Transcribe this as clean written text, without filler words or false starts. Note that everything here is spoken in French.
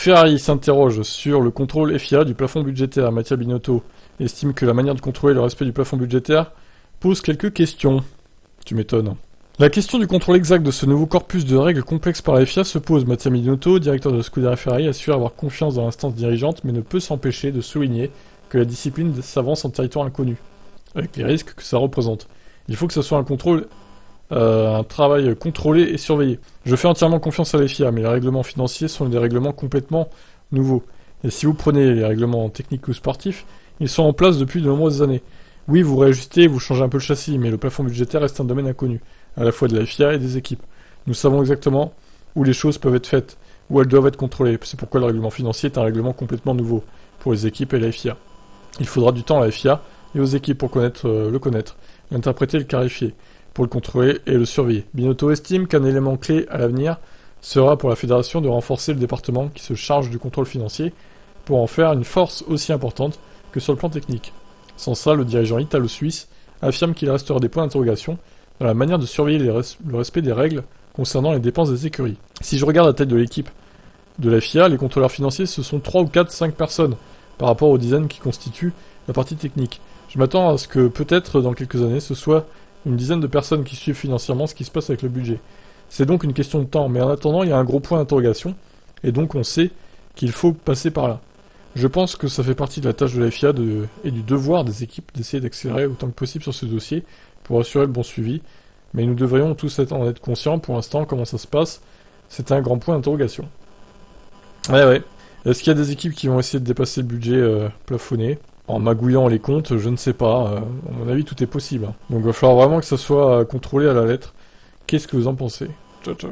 Ferrari s'interroge sur le contrôle FIA du plafond budgétaire. Mattia Binotto estime que la manière de contrôler le respect du plafond budgétaire pose quelques questions. Tu m'étonnes. La question du contrôle exact de ce nouveau corpus de règles complexes par la FIA se pose. Mattia Binotto, directeur de la Scuderia Ferrari, assure avoir confiance dans l'instance dirigeante, mais ne peut s'empêcher de souligner que la discipline s'avance en territoire inconnu, avec les risques que ça représente. Il faut que ce soit un travail contrôlé et surveillé. Je fais entièrement confiance à la FIA, mais les règlements financiers sont des règlements complètement nouveaux. Et si vous prenez les règlements techniques ou sportifs, ils sont en place depuis de nombreuses années. Oui, vous réajustez, vous changez un peu le châssis, mais le plafond budgétaire reste un domaine inconnu, à la fois de la FIA et des équipes. Nous savons exactement où les choses peuvent être faites, où elles doivent être contrôlées. C'est pourquoi le règlement financier est un règlement complètement nouveau, pour les équipes et la FIA. Il faudra du temps à la FIA et aux équipes pour le connaître, l'interpréter et le clarifier, pour le contrôler et le surveiller. Binotto estime qu'un élément clé à l'avenir sera pour la fédération de renforcer le département qui se charge du contrôle financier pour en faire une force aussi importante que sur le plan technique. Sans ça, le dirigeant italo-suisse affirme qu'il restera des points d'interrogation dans la manière de surveiller le respect des règles concernant les dépenses des écuries. Si je regarde la tête de l'équipe de la FIA, les contrôleurs financiers, ce sont 3 ou 4, 5 personnes par rapport aux dizaines qui constituent la partie technique. Je m'attends à ce que peut-être dans quelques années, ce soit une dizaine de personnes qui suivent financièrement ce qui se passe avec le budget. C'est donc une question de temps, mais en attendant, il y a un gros point d'interrogation, et donc on sait qu'il faut passer par là. Je pense que ça fait partie de la tâche de la FIA et du devoir des équipes d'essayer d'accélérer autant que possible sur ce dossier pour assurer le bon suivi, mais nous devrions tous en être conscients pour l'instant comment ça se passe, c'est un grand point d'interrogation. Ouais. Est-ce qu'il y a des équipes qui vont essayer de dépasser le budget plafonné ? En magouillant les comptes, je ne sais pas. À mon avis, tout est possible. Donc il va falloir vraiment que ça soit contrôlé à la lettre. Qu'est-ce que vous en pensez ? Ciao, ciao.